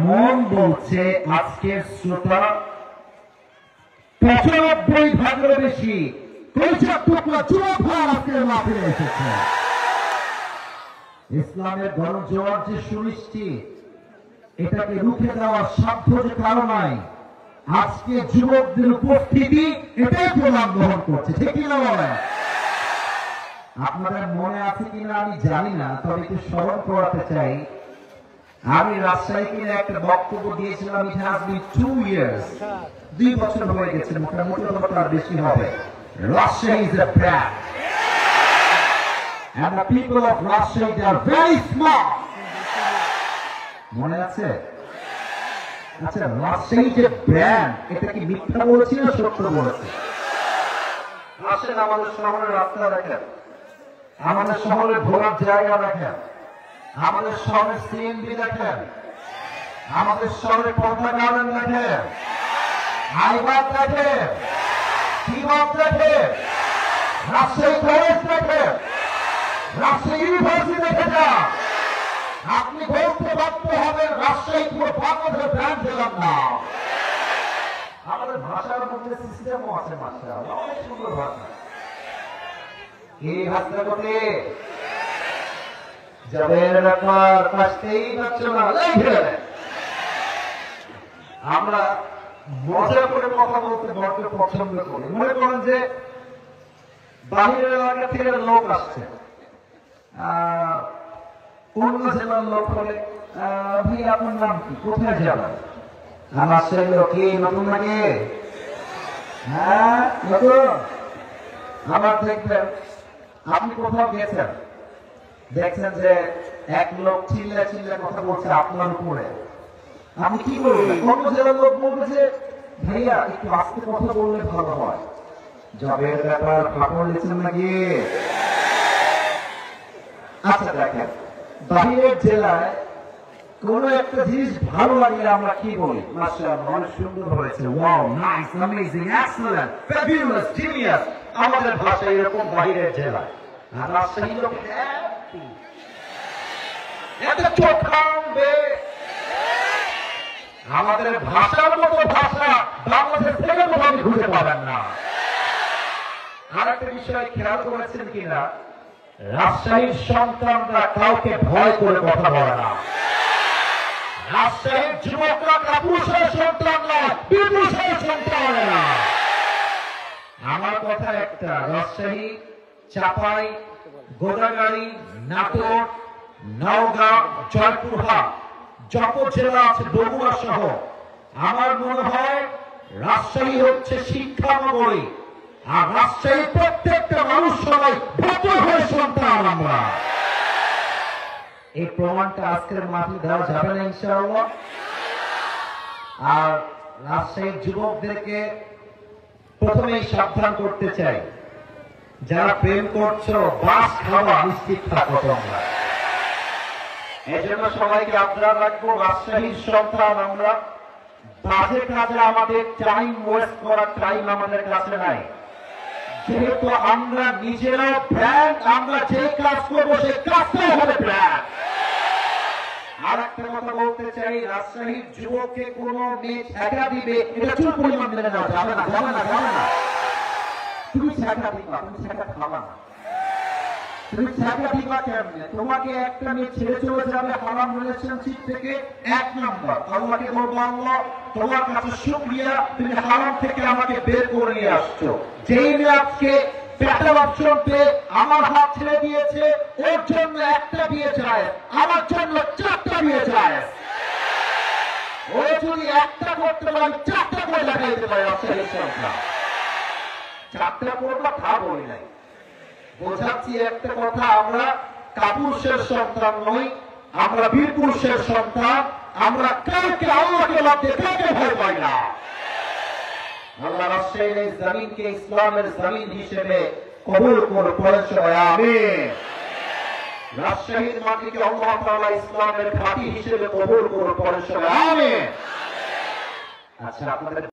মন বলছে আজকের শ্রোতা ৯৫ বেশি যুবক ভাই আজকের মাহফিলে এসেছে। ইসলামের গণজোয়ার যে সুনিশ্চিত, এটাকে রুখে দেওয়ার সাধ্য যে কারো নাই। আজকে যুবকদের উপস্থিতি এটাই প্রমাণ গ্রহণ করছে, ঠিক কিনা বলেন? আপনাদের মনে আছে কিনা আমি জানি না, তবে একটু স্মরণ করাতে চাই। আমি রাজশাহীকে একটা বক্তব্য দিয়েছিলাম, ইট হ্যাজ বিন 2 ইয়ার্স, 2 বছর হয়ে গেছে, মোটামুটি তার বেশি হবে। Rajshahi is a brand and the people of Rajshahi, they are very smart. মনে আছে? আচ্ছা, রাজশাহী যে ব্র্যান্ড, এটা কি মিথ্যা বলেছি না সত্য বলেছি? আসেন আমাদের শহরের রাস্তা দেখেন, আমাদের শহরের ঘোরার জায়গা দেখেন, আমাদের শহরের সিএনবি দেখেন, আমাদের শহরের পদ্মা গার্ডেন দেখেন, আইবাদ দেখেন, টিবাদ দেখেন, রাজশাহী কলেজ দেখেন, রাজশাহী ইউনিভার্সিটি দেখে যান। আপনি বলতে বাধ্য হবেন রাজশাহী পুরো বাংলাদেশের ব্র্যান্ড দিলাম না। আমাদের ভাষার মধ্যে সিস্টেমও আছে, মাশাআল্লাহ, অনেক সুন্দর ভাষা। এই ভাষা করতে জবের ব্যাপার কাশতেই পারছো না। আমরা মজা করে কথা বলতে বড় পছন্দ করি। মনে করেন যে বাহিরের এলাকা থেকে লোক আসছে, অন্য জেলার লোক হলে, ভাই আপনার নাম কি, কোথায় যাবেন? আমার সেই লোক কি নতুন নাকি? হ্যাঁ নতুন। আমার দেখবেন আপনি কোথাও গেছেন, দেখছেন যে এক লোক চিল্লা চিল্লা কথা বলছে আপনার উপরে, আপনি কি করবেন? অন্য জেলার লোক বলবে যে ভাইয়া একটু আস্তে কথা বললে ভালো হয়। জবের ব্যাপার ফাঁকড় দিচ্ছেন নাকি? আচ্ছা দেখেন, বাহিরের জেলায় কোন একটা জিনিস ভালো লাগলে আমরা কি বলি? মাশাআল্লাহ, অনেক সুন্দর হয়েছে, wow, nice, amazing, excellent, fabulous, genius. আমাদের ভাষা এরকম বাহিরের জেলায়। আর রাজশাহী লোক এত চোখাবে, আমাদের ভাষার মতো ভাষা বাংলাদেশ থেকে কোথাও খুঁজে পাবেন না। আর একটা বিষয় খেয়াল করেছেন কিনা, রাজশাহীর সন্তানরা কাউকে ভয় করে কথা বলে না। রাজশাহীর যুবকরা কাপুরুষের সন্তান নয়, বিপুষের সন্তান না। আমার কথা একটা, রাজশাহী, চাপাই, গোদাগাড়ি, নাটোর, নওগাঁ, জয়পুরহাট, যত জেলা আছে, বগুড়া সহ, আমার মনে হয় রাজশাহী হচ্ছে শিক্ষা নগরী। আর রাজশাহীর প্রত্যেকটা মানুষ সবাই ভদ্র সন্তান আমরা। এই প্রমাণটা আজকের মাঠে দেওয়া যাবে না ইনশাআল্লাহ। আর রাজশাহীর যুবকদেরকে প্রথমেই সাবধান করতে চাই, যারা প্রেম করছো বাস খাওয়া নিশ্চিত থাকো তোমরা। এই জন্য সবাইকে আবদার রাখবো, রাজশাহীর সন্তান আমরা, বাজে কাজে আমাদের টাইম ওয়েস্ট করার টাইম আমাদের কাছে নাই। যেহেতু আমরা নিজেরা ব্র্যান্ড, আমরা যে কাজ করবো সেই কাজটাই হবে ব্র্যান্ড। আর একটা কথা বলতে চাই, রাজশাহীর যুবককে কোন মেয়ে ছেঁকা দিবে, এটা চুল পরিমাণ মেনে নেওয়া যাবে না, যাবে না, যাবে না। তুমি ছেঁকা দিবা, তুমি ছেঁকা খাবা না। তুমি ছেঁকা দিবা কেমনে? তোমাকে একটা মেয়ে ছেড়ে চলে যাবে হারাম রিলেশনশিপ থেকে, 1 নম্বর আল্লাহকে বলবো, আল্লাহ তোমার কাছে শুকরিয়া, তুমি হারাম থেকে আমাকে বের করে নিয়ে আসছো। যেই মেয়ে আজকে বেটার অপশন পেয়ে আমার হাত ছেড়ে দিয়েছে, ওর জন্য একটা বিয়ে চায়, আমার জন্য 4টা বিয়ে চায়। ও যদি একটা করতে পারে, আমি 4টা করে লাগাই দিতে পারি। 4টা করবা তা বলি নাই, বোঝাচ্ছি একটা কথা, আমরা কাপুরুষের সন্তান নই, আমরা বীর পুরুষের সন্তান। আমরা কাউকে, আল্লাহকে বাদ দিয়ে কাউকে ভয় পাই না। আল্লাহ রাজশাহীর এই জমিনকে ইসলামের জমিন হিসেবে কবুল করে পড়েন সবাই আমিন। রাজশাহীর মাটিকে আল্লাহ তাআলা ইসলামের ঘাঁটি হিসেবে কবুল করে পড়েন সবাই আমিন। আচ্ছা, আপনাদের